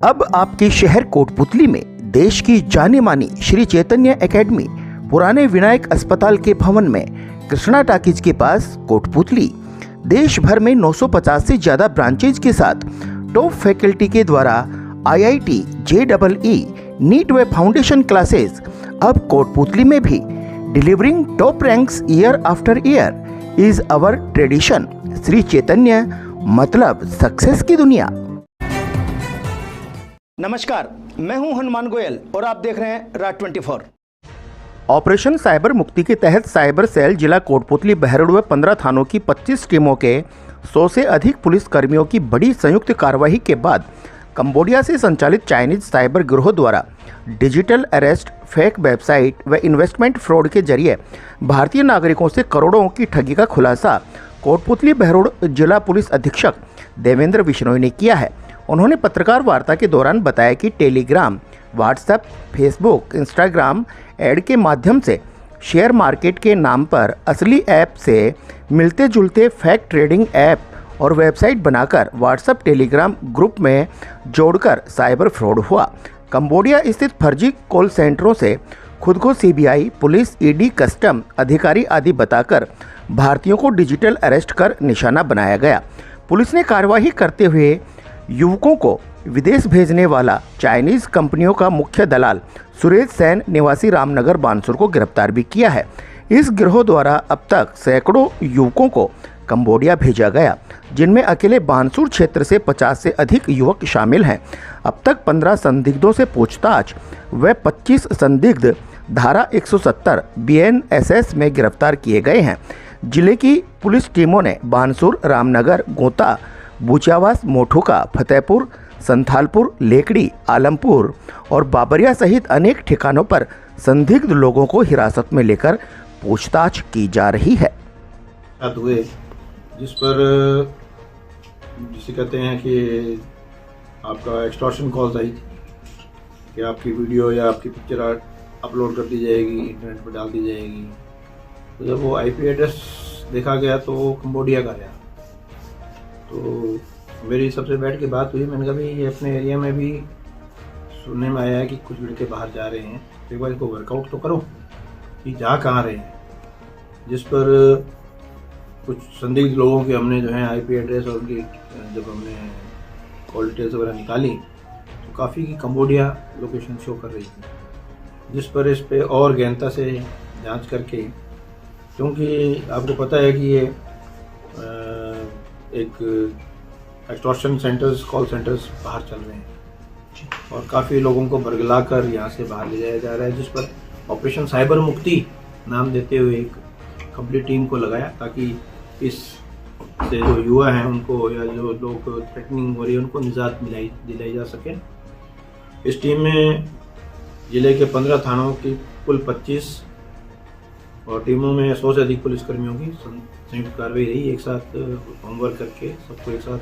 अब आपके शहर कोटपुतली में देश की जाने मानी श्री चैतन्य एकेडमी पुराने विनायक अस्पताल के भवन में कृष्णा टॉकीज के पास कोटपुतली देश भर में 950 से ज्यादा ब्रांचेज के साथ टॉप फैकल्टी के द्वारा IIT, JEE, नीट व फाउंडेशन क्लासेस अब कोटपुतली में भी। Delivering top ranks year after year is our tradition. Shri Chaitanya मतलब सक्सेस की दुनिया। नमस्कार, मैं हूं हनुमान गोयल और आप देख रहे हैं राज 24। ऑपरेशन साइबर मुक्ति के तहत साइबर सेल जिला कोटपुतली, बहरोड व 15 थानों की 25 टीमों के 100 से अधिक पुलिस कर्मियों की बड़ी संयुक्त कार्रवाई के बाद कंबोडिया से संचालित चाइनीज साइबर गिरोह द्वारा डिजिटल अरेस्ट, फेक वेबसाइट व इन्वेस्टमेंट फ्रॉड के जरिए भारतीय नागरिकों से करोड़ों की ठगी का खुलासा कोटपुतली बहरोड जिला पुलिस अधीक्षक देवेंद्र बिश्नोई ने किया है। उन्होंने पत्रकार वार्ता के दौरान बताया कि Telegram, WhatsApp, Facebook, Instagram add के माध्यम से शेयर मार्केट के नाम पर असली ऐप से मिलते जुलते फेक ट्रेडिंग ऐप और वेबसाइट बनाकर व्हाट्सएप, टेलीग्राम ग्रुप में जोड़कर साइबर फ्रॉड हुआ। कंबोडिया स्थित फर्जी कॉल सेंटरों से खुद को CBI, पुलिस, ED, कस्टम अधिकारी आदि बताकर भारतीयों को डिजिटल अरेस्ट कर निशाना बनाया गया। पुलिस ने कार्रवाई करते हुए युवकों को विदेश भेजने वाला चाइनीज कंपनियों का मुख्य दलाल सुरेश सेन निवासी रामनगर बानसूर को गिरफ्तार भी किया है। इस गिरोह द्वारा अब तक सैकड़ों युवकों को कंबोडिया भेजा गया, जिनमें अकेले बानसूर क्षेत्र से 50 से अधिक युवक शामिल हैं। अब तक 15 संदिग्धों से पूछताछ व 25 संदिग्ध धारा 170 BNSS में गिरफ्तार किए गए हैं। जिले की पुलिस टीमों ने बानसूर, रामनगर, गोता, बुचावास, मोठुका, फतेहपुर, संथालपुर, लेकड़ी, आलमपुर और बाबरिया सहित अनेक ठिकानों पर संदिग्ध लोगों को हिरासत में लेकर पूछताछ की जा रही है। हुए जिस पर जिसे कहते हैं कि आपका एक्सटॉर्शन कॉल्स आई थी कि आपकी वीडियो या आपकी पिक्चर अपलोड कर दी जाएगी, इंटरनेट पर डाल दी जाएगी। तो जब वो IP एड्रेस देखा गया तो वो कंबोडिया का आया। तो मेरी सबसे बैठ के बात हुई, मैंने कहा भाई ये अपने एरिया में भी सुनने में आया है कि कुछ लड़के बाहर जा रहे हैं, तो एक बार इसको वर्कआउट तो करो कि जा कहाँ रहे हैं। जिस पर कुछ संदिग्ध लोगों के हमने जो है IP एड्रेस और उनकी जब हमने कॉल डिटेल्स वगैरह निकाली तो काफ़ी की कंबोडिया लोकेशन शो कर रही थी। जिस पर इस पे और गहनता से जांच करके, क्योंकि आपको पता है कि ये एक एक्सटॉर्शन सेंटर्स, कॉल सेंटर्स बाहर चल रहे हैं और काफ़ी लोगों को बरगला कर यहाँ से बाहर ले जाया जा रहा है। जिस पर ऑपरेशन साइबर मुक्ति नाम देते हुए एक कंप्लीट टीम को लगाया ताकि इस से जो युवा हैं उनको या जो लोग थ्रेटनिंग हो रही है उनको निजात दिलाई जा सके। इस टीम में जिले के 15 थानों की कुल 25 और टीमों में 100 से अधिक पुलिसकर्मियों की संयुक्त कार्रवाई रही। एक साथ होमवर्क करके सबको एक साथ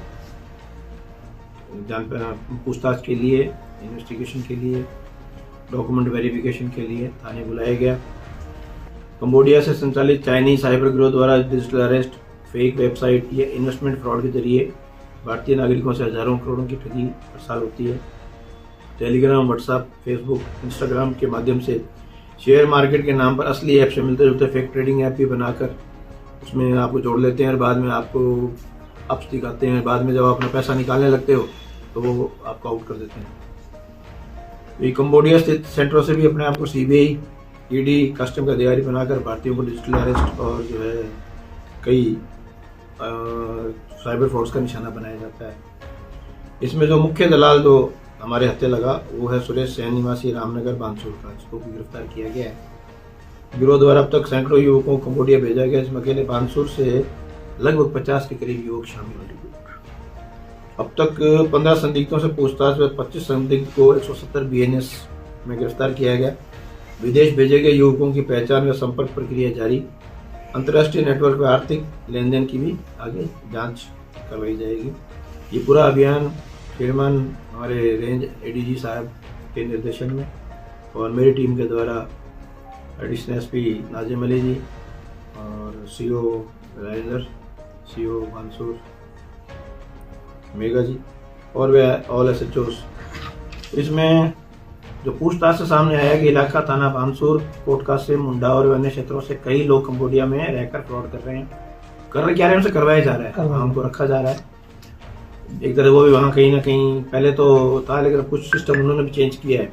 पूछताछ के लिए, इन्वेस्टिगेशन के लिए, डॉक्यूमेंट वेरिफिकेशन के लिए थाने बुलाया गया। कंबोडिया से संचालित चाइनीज साइबर गिरोह द्वारा डिजिटल अरेस्ट, फेक वेबसाइट या इन्वेस्टमेंट फ्रॉड के जरिए भारतीय नागरिकों से हजारों करोड़ों की ठगी हर साल होती है। टेलीग्राम, व्हाट्सएप, फेसबुक, इंस्टाग्राम के माध्यम से शेयर मार्केट के नाम पर असली ऐप से मिलते जुलते फेक ट्रेडिंग ऐप भी बनाकर उसमें आपको जोड़ लेते हैं और बाद में आपको अप्स दिखाते हैं। बाद में जब आप अपना पैसा निकालने लगते हो तो वो आपको आउट कर देते हैं। ये कंबोडिया स्थित सेंटरों से भी अपने आप को CBI, ED, कस्टम का अधिकारी बनाकर भारतीयों को डिजिटल अरेस्ट और जो है कई साइबर फ्रॉड्स का निशाना बनाया जाता है। इसमें जो मुख्य दलाल जो हमारे हत्थे लगा वो है सुरेश सेन निवासी रामनगर बानसूर का, जिसको भी गिरफ्तार किया गया है। गिरोह द्वारा अब तक सैकड़ों युवकों को कंबोडिया भेजा गया, जिसमें अकेले बानसूर से लगभग 50 के करीब युवक शामिल हैं। अब तक 15 संदिग्धों से पूछताछ में 25 संदिग्ध को 170 BNS में गिरफ्तार किया गया। विदेश भेजे गए युवकों की पहचान व संपर्क प्रक्रिया जारी। अंतर्राष्ट्रीय नेटवर्क व आर्थिक लेन देन की भी आगे जांच करवाई जाएगी। ये पूरा अभियान श्रीमान हमारे रेंज ADG साहब के निर्देशन में और मेरी टीम के द्वारा एडिशनल SP नाजिम अली जी और CO राजेंद्र, CO बानसूर मेगा जी और वे ऑल SHOs इसमें जो पूछताछ से सामने आया कि इलाका थाना बानसूर, कोटकासे, मुंडा और अन्य क्षेत्रों से कई लोग कंबोडिया में रहकर फ्रॉड कर रहे हैं। कर रहे क्या रहे हैं, उनसे करवाया जा रहा है, हमको रखा जा रहा है। एक तरह वो भी वहाँ कहीं ना कहीं पहले तो था, लेकिन कुछ सिस्टम उन्होंने भी चेंज किया है।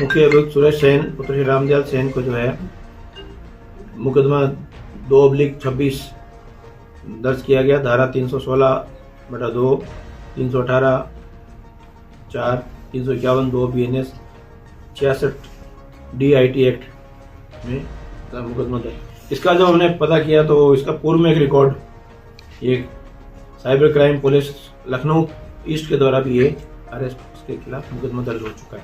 मुख्य अभियुक्त सुरेश सेन पुत्र श्री रामदयाल सेन को जो है मुकदमा 2/26 दर्ज किया गया, धारा 316/2, 318(4), 351(2) BNS 66 DIT एक्ट में मुकदमा दर्ज। इसका जो हमने पता किया तो इसका पूर्व में एक रिकॉर्ड, ये cyber crime police Lucknow east के द्वारा भी ये अरेस्ट इसके खिलाफ मुकदमा दर्ज हो चुका है।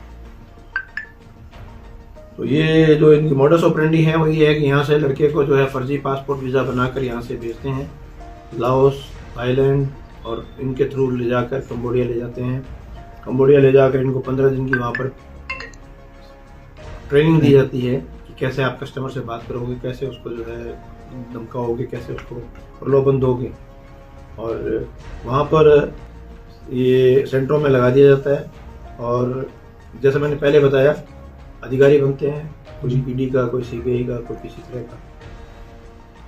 तो ये जो इनकी मॉडस ऑपरेंडी है वो ये है कि यहाँ से लड़के को जो है फर्जी पासपोर्ट वीज़ा बनाकर यहाँ से भेजते हैं, लाओस, थाईलैंड और इनके थ्रू ले जाकर कंबोडिया ले जाते हैं। कंबोडिया ले जाकर इनको 15 दिन की वहाँ पर ट्रेनिंग दी जाती है कि कैसे आप कस्टमर से बात करोगे, कैसे उसको जो है धमकाओगे, कैसे उसको प्रलोभन दोगे, और वहाँ पर ये सेंटरों में लगा दिया जाता है। और जैसे मैंने पहले बताया, अधिकारी बनते हैं, कोई ईडी का, कोई सीबीआई का, कोई किसी तरह का।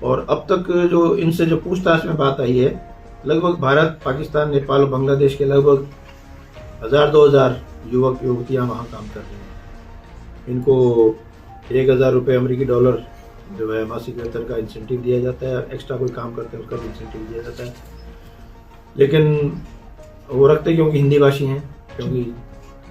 और अब तक जो इनसे जो पूछताछ में बात आई है, लगभग भारत, पाकिस्तान, नेपाल और बांग्लादेश के लगभग 1000-2000 युवक युवतियाँ वहाँ काम कर रहे हैं। इनको 1000 रुपये अमेरिकी डॉलर जो है मासिक वेतन का इंसेंटिव दिया जाता है। एक्स्ट्रा कोई काम करते हैं उसका भी इंसेंटिव दिया जाता है। लेकिन वो रखते क्योंकि हिंदी भाषी हैं, क्योंकि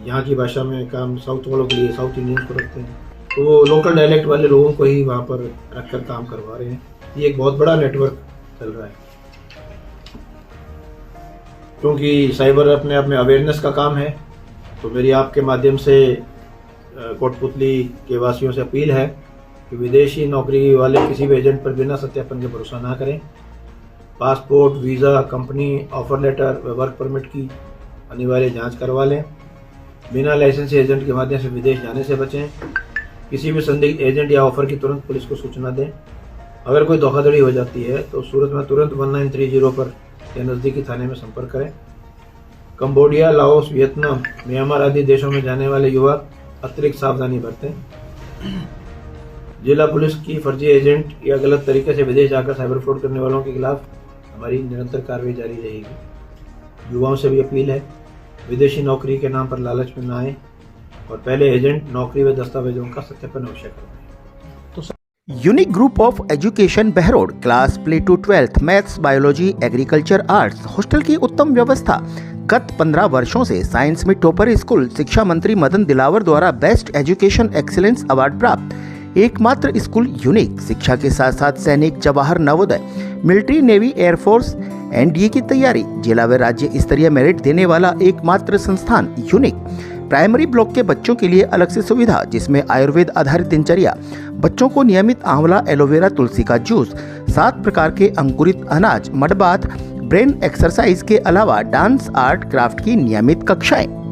यहाँ की भाषा में काम साउथ वालों के लिए, साउथ इंडियंस को रखते हैं, तो वो लोकल डायलेक्ट वाले लोगों को ही वहाँ पर रखकर काम करवा रहे हैं। ये एक बहुत बड़ा नेटवर्क चल रहा है, क्योंकि साइबर अपने आप में अवेयरनेस का काम है। तो मेरी आपके माध्यम से कोटपुतली के वासियों से अपील है कि विदेशी नौकरी वाले किसी भी एजेंट पर बिना सत्यापन के भरोसा ना करें। Passport, visa, company offer letter व वर्क परमिट की अनिवार्य जांच करवा लें। बिना लाइसेंसी एजेंट के माध्यम से विदेश जाने से बचें। किसी भी संदिग्ध एजेंट या ऑफर की तुरंत पुलिस को सूचना दें। अगर कोई धोखाधड़ी हो जाती है तो सूरत में तुरंत 1930 पर या नज़दीकी थाने में संपर्क करें। कंबोडिया, लाओस, वियतनाम, म्यांमार आदि देशों में जाने वाले युवा अतिरिक्त सावधानी बरतें। जिला पुलिस की फर्जी एजेंट या गलत तरीके से विदेश जाकर साइबर फ्रॉड करने वालों के खिलाफ हमारी निरंतर कार्रवाई जारी रहेगी। युवाओं से भी अपील है, विदेशी नौकरी के नाम पर लालच में न आए और पहले एजेंट, नौकरी व दस्तावेजों का सत्यापन अवश्य करवाएं। Unique group of education Behror, class play to 12th, maths, biology, agriculture, arts, hostel की उत्तम व्यवस्था। गत 15 वर्षों से साइंस में टॉपर स्कूल, शिक्षा मंत्री मदन दिलावर द्वारा बेस्ट एजुकेशन एक्सीलेंस अवार्ड प्राप्त, एकमात्र स्कूल यूनिक। शिक्षा के साथ साथ सैनिक, Jawahar Navodaya, military, navy, air force, NDA की तैयारी, जिला व राज्य स्तरीय मेरिट देने वाला एकमात्र संस्थान यूनिक। प्राइमरी ब्लॉक के बच्चों के लिए अलग से सुविधा, जिसमें आयुर्वेद आधारित दिनचर्या, बच्चों को नियमित आंवला, एलोवेरा, तुलसी का जूस, 7 प्रकार के अंकुरित अनाज, मड बाथ, ब्रेन एक्सरसाइज के अलावा डांस, आर्ट, क्राफ्ट की नियमित कक्षाएं।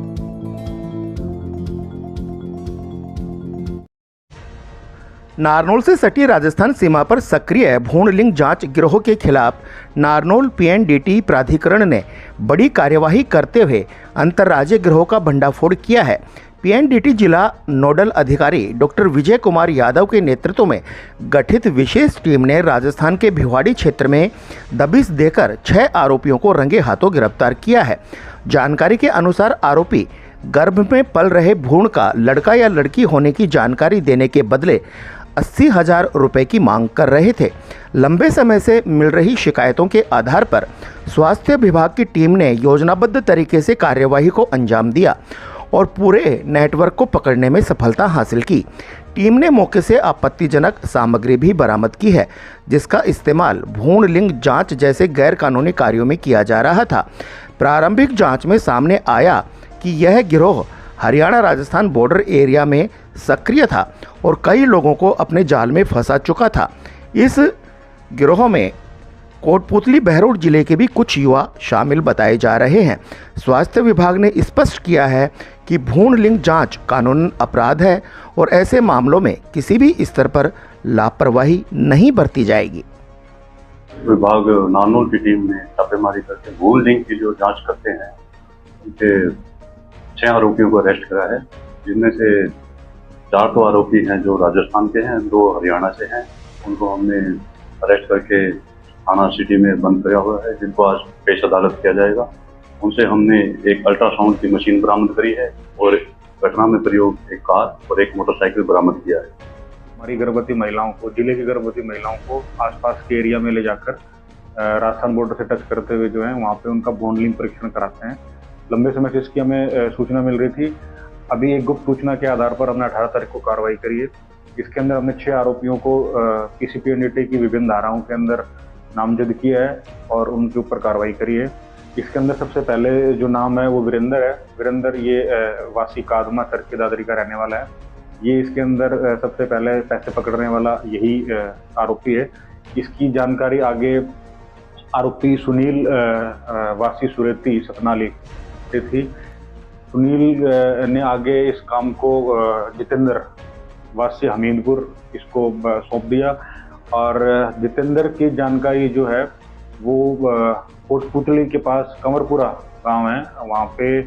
नारनौल से सटी राजस्थान सीमा पर सक्रिय भ्रूण लिंग जांच गिरोह के खिलाफ नारनौल पीएनडीटी प्राधिकरण ने बड़ी कार्यवाही करते हुए अंतर्राज्यीय गिरोह का भंडाफोड़ किया है। पीएनडीटी जिला नोडल अधिकारी डॉक्टर विजय कुमार यादव के नेतृत्व में गठित विशेष टीम ने राजस्थान के भिवाड़ी क्षेत्र में दबिश देकर 6 आरोपियों को रंगे हाथों गिरफ्तार किया है। जानकारी के अनुसार आरोपी गर्भ में पल रहे भ्रूण का लड़का या लड़की होने की जानकारी देने के बदले 80,000 रुपये की मांग कर रहे थे। लंबे समय से मिल रही शिकायतों के आधार पर स्वास्थ्य विभाग की टीम ने योजनाबद्ध तरीके से कार्यवाही को अंजाम दिया और पूरे नेटवर्क को पकड़ने में सफलता हासिल की। टीम ने मौके से आपत्तिजनक सामग्री भी बरामद की है, जिसका इस्तेमाल भ्रूण लिंग जांच जैसे गैर कानूनी कार्यों में किया जा रहा था। प्रारंभिक जांच में सामने आया कि यह गिरोह हरियाणा राजस्थान बॉर्डर एरिया में सक्रिय था और कई लोगों को अपने जाल में फंसा चुका था। इस गिरोह में कोटपुतली बहरोड जिले के भी कुछ युवा शामिल बताए जा रहे हैं। स्वास्थ्य विभाग ने स्पष्ट किया है कि भ्रूण लिंग जांच कानूनन अपराध है और ऐसे मामलों में किसी भी स्तर पर लापरवाही नहीं बरती जाएगी। विभाग नारनौल की टीम ने छापेमारी करके भ्रूण लिंग की जो जांच करते हैं उनके 6 आरोपियों को अरेस्ट करा है, जिनमें से 4 तो आरोपी हैं जो राजस्थान के हैं, 2 हरियाणा से हैं। उनको हमने अरेस्ट करके थाना सिटी में बंद किया हुआ है, जिनको आज पेश अदालत किया जाएगा। उनसे हमने एक अल्ट्रासाउंड की मशीन बरामद करी है और घटना में प्रयोग एक कार और एक मोटरसाइकिल बरामद किया है। हमारी गर्भवती महिलाओं को, जिले की गर्भवती महिलाओं को आसपास के एरिया में ले जाकर राजस्थान बॉर्डर से टच करते हुए जो है वहाँ पे उनका भ्रूण परीक्षण कराते हैं। लंबे समय से इसकी हमें सूचना मिल रही थी। अभी एक गुप्त सूचना के आधार पर हमने 18 तारीख को कार्रवाई करी है। इसके अंदर हमने 6 आरोपियों को PCPNDT की विभिन्न धाराओं के अंदर नामजद किया है और उनके ऊपर कार्रवाई करी है। इसके अंदर सबसे पहले जो नाम है वो वीरेंद्र है। वीरेंद्र ये वासी कादमा चर्च की दादरी का रहने वाला है। ये इसके अंदर सबसे पहले पैसे पकड़ने वाला यही आरोपी है। इसकी जानकारी आगे आरोपी सुनील वासी सुरेती सतनाली से थी। सुनील ने आगे इस काम को जितेंद्र वासी हमीदपुर इसको सौंप दिया और जितेंद्र की जानकारी जो है वो कोटपुतली के पास कंवरपुरा गांव है, वहाँ पे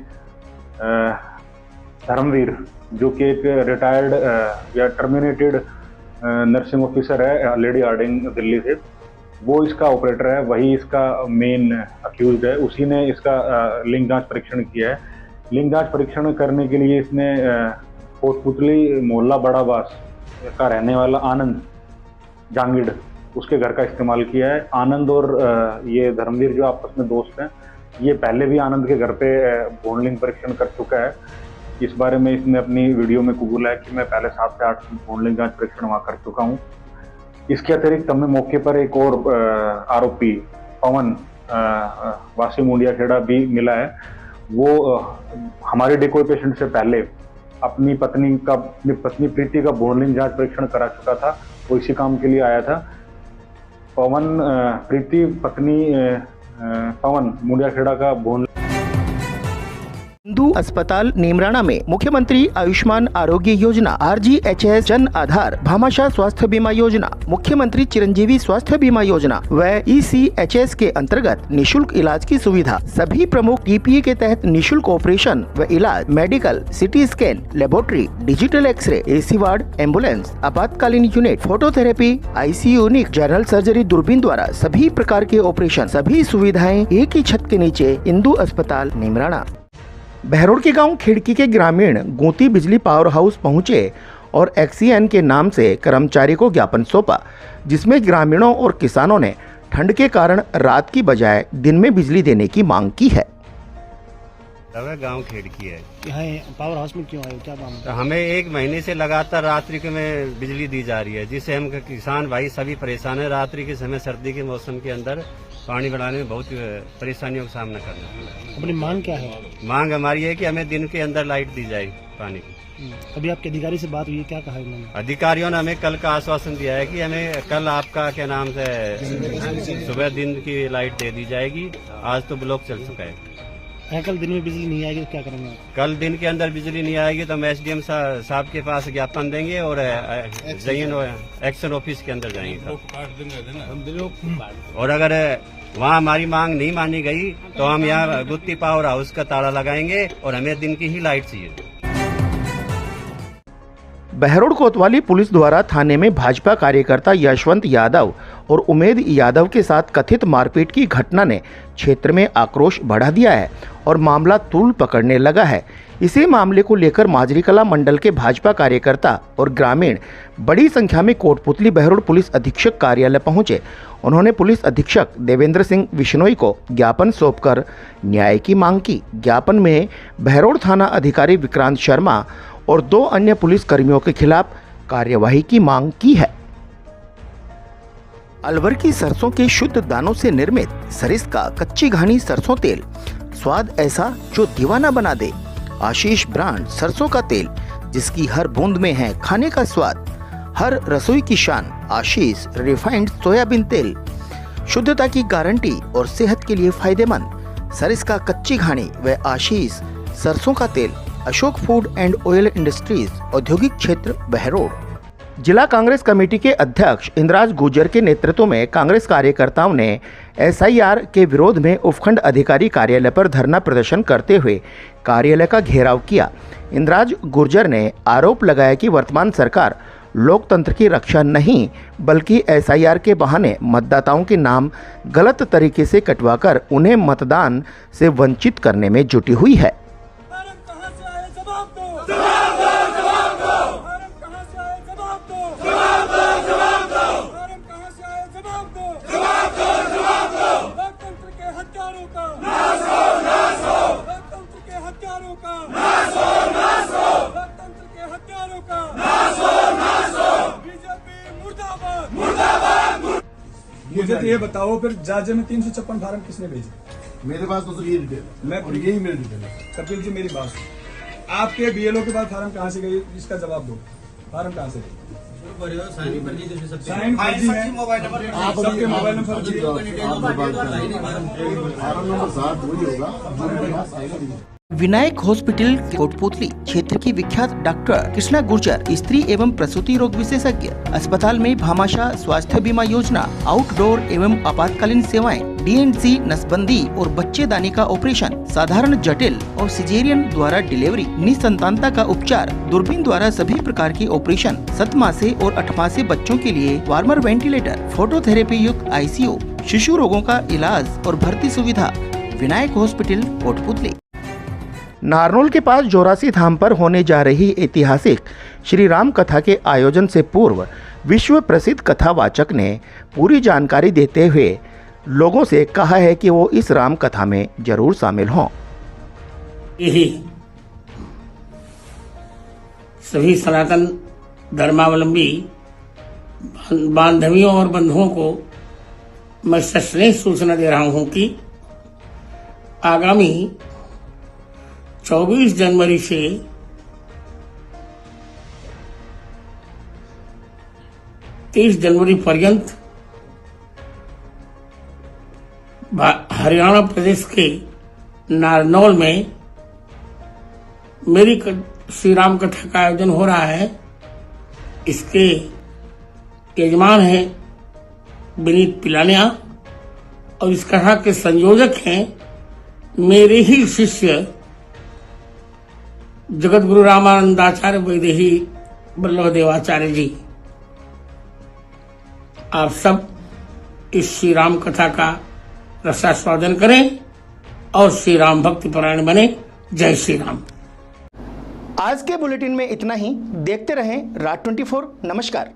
धर्मवीर जो कि एक रिटायर्ड या टर्मिनेटेड नर्सिंग ऑफिसर है लेडी हार्डिंग दिल्ली से, वो इसका ऑपरेटर है, वही इसका मेन अक्यूज्ड है। उसी ने इसका लिंग जांच परीक्षण किया है। लिंग जांच परीक्षण करने के लिए इसने कोटपुतली मोहल्ला बड़ाबास का रहने वाला आनंद जांगिड़ उसके घर का इस्तेमाल किया है। आनंद और ये धर्मवीर जो आपस में दोस्त हैं, ये पहले भी आनंद के घर पे भ्रूण परीक्षण कर चुका है। इस बारे में इसने अपनी वीडियो में कबूला है कि मैं पहले 7 से 8 भ्रूण जांच परीक्षण वहाँ कर चुका हूँ। इसके अतिरिक्त हमें मौके पर एक और आरोपी पवन वासी मुंडिया खेड़ा भी मिला है। वो हमारे डिकोय पेशेंट से पहले अपनी पत्नी प्रीति का भ्रूण जांच परीक्षण करा चुका था। वो इसी काम के लिए आया था। पवन प्रीति पत्नी पवन मुंडिया खेड़ा का भ्रूण हिंदू अस्पताल नीमराणा में मुख्यमंत्री आयुष्मान आरोग्य योजना, RGHS जन आधार भामाशाह स्वास्थ्य बीमा योजना, मुख्यमंत्री चिरंजीवी स्वास्थ्य बीमा योजना व ECHS के अंतर्गत निशुल्क इलाज की सुविधा। सभी प्रमुख TPA के तहत निशुल्क ऑपरेशन व इलाज, medical, CT scan, laboratory, digital x-ray, AC ward, ambulance, आपातकालीन unit, phototherapy, ICU unit, general surgery, दूरबीन द्वारा सभी प्रकार के ऑपरेशन, सभी सुविधाएं एक ही छत के नीचे। हिंदू अस्पताल नीमराणा। बहरोड के गांव खिड़की के ग्रामीण गोती बिजली पावर हाउस पहुंचे और XCN के नाम से कर्मचारी को ज्ञापन सौंपा, जिसमें ग्रामीणों और किसानों ने ठंड के कारण रात की बजाय दिन में बिजली देने की मांग की है। गांव खिड़की है, यहाँ पावर हाउस में क्यों आए, क्या काम है? हमें 1 महीने से लगातार रात्रि के में बिजली दी जा रही है, जिससे हम किसान भाई सभी परेशान है। रात्रि के समय सर्दी के मौसम के अंदर पानी बढ़ाने में बहुत परेशानियों का सामना करना है। अपनी मांग क्या है? मांग हमारी है कि हमें दिन के अंदर लाइट दी जाए पानी की। अभी आपके अधिकारी से बात हुई है, क्या कहा उन्होंने? अधिकारियों ने हमें कल का आश्वासन दिया है कि हमें कल आपका क्या नाम से सुबह दिन की लाइट दे दी जाएगी। आज तो ब्लॉक चल चुका है। कल दिन में बिजली नहीं आएगी तो क्या करेंगे? कल दिन के अंदर बिजली नहीं आएगी तो हम SDM साहब के पास ज्ञापन देंगे और एक्शन ऑफिस के अंदर जाएंगे। और अगर वहाँ हमारी मांग नहीं मानी गई तो हम यहाँ गुत्ती पावर हाउस का ताला लगाएंगे और हमें दिन की ही लाइट चाहिए। बहरोड कोतवाली पुलिस द्वारा थाने में भाजपा कार्यकर्ता यशवंत यादव और उमेद यादव के साथ कथित मारपीट की घटना ने क्षेत्र में आक्रोश बढ़ा दिया है और मामला तूल पकड़ने लगा है। इसी मामले को लेकर माजरीकला मंडल के भाजपा कार्यकर्ता और ग्रामीण बड़ी संख्या में कोटपुतली बहरोड पुलिस अधीक्षक कार्यालय पहुंचे। उन्होंने पुलिस अधीक्षक देवेंद्र सिंह विश्नोई को ज्ञापन सौंपकर न्याय की मांग की। ज्ञापन में बहरोड थाना अधिकारी विक्रांत शर्मा और 2 अन्य पुलिस कर्मियों के खिलाफ कार्यवाही की मांग की है। अलवर की सरसों के शुद्ध दानों से निर्मित सरिस्का कच्ची घानी सरसों तेल, स्वाद ऐसा जो दीवाना बना दे। आशीष ब्रांड सरसों का तेल, जिसकी हर बूंद में है खाने का स्वाद, हर रसोई की शान। आशीष रिफाइंड सोयाबीन तेल, शुद्धता की गारंटी और सेहत के लिए फायदेमंद। सरिस्का कच्ची घानी व आशीष सरसों का तेल। Ashok food and oil industries, औद्योगिक क्षेत्र बहरोड। जिला कांग्रेस कमेटी के अध्यक्ष इंद्राज गुर्जर के नेतृत्व में कांग्रेस कार्यकर्ताओं ने SIR के विरोध में उपखंड अधिकारी कार्यालय पर धरना प्रदर्शन करते हुए कार्यालय का घेराव किया। इंद्राज गुर्जर ने आरोप लगाया कि वर्तमान सरकार लोकतंत्र की रक्षा नहीं बल्कि SIR के बहाने मतदाताओं के नाम गलत तरीके से कटवाकर उन्हें मतदान से वंचित करने में जुटी हुई है। मुझे तो ये बताओ फिर जाजे में 356 फार्म किसने भेजे? मेरे पास तो सिर्फ ये डिटेल मैं और यही मेरी डिटेल है। कपिल जी मेरी बात आपके BLO के बाद फार्म कहाँ से गई, इसका जवाब दो। फार्म कहाँ से गई? साइन फर्जी है, सबके मोबाइल नंबर फर्जी है। विनायक हॉस्पिटल कोटपुतली क्षेत्र की विख्यात डॉक्टर कृष्णा गुर्जर स्त्री एवं प्रसूति रोग विशेषज्ञ। अस्पताल में भामाशाह स्वास्थ्य बीमा योजना, आउटडोर एवं आपातकालीन सेवाएं, DNC नसबंदी और बच्चेदानी का ऑपरेशन, साधारण जटिल और सिजेरियन द्वारा डिलीवरी, निसंतानता का उपचार, दूरबीन द्वारा सभी प्रकार के ऑपरेशन, 7 मासे और 8 मासे बच्चों के लिए वार्मर वेंटिलेटर, फोटोथेरेपी युक्त ICU, शिशु रोगों का इलाज और भर्ती सुविधा। विनायक हॉस्पिटल कोटपुतली। नारनौल के पास जोरासी धाम पर होने जा रही ऐतिहासिक श्री राम कथा के आयोजन से पूर्व विश्व प्रसिद्ध कथावाचक ने पूरी जानकारी देते हुए लोगों से कहा है कि वो इस राम कथा में जरूर शामिल हों। यही सभी सनातन धर्मावलंबी बांधवियों और बंधुओं को मैं सस्नेह सूचना दे रहा हूं कि आगामी 24 जनवरी से 30 जनवरी पर्यंत हरियाणा प्रदेश के नारनौल में मेरी श्री राम कथा का आयोजन हो रहा है। इसके यजमान हैं विनीत पिलानिया और इस कथा के संयोजक हैं मेरे ही शिष्य जगत गुरु रामानंदाचार्य वैदेही वल्लभ देवाचार्य जी। आप सब इस श्री राम कथा का रसास्वादन करें और श्री राम भक्ति परायण बने। जय श्री राम। आज के बुलेटिन में इतना ही। देखते रहें राज 24। नमस्कार।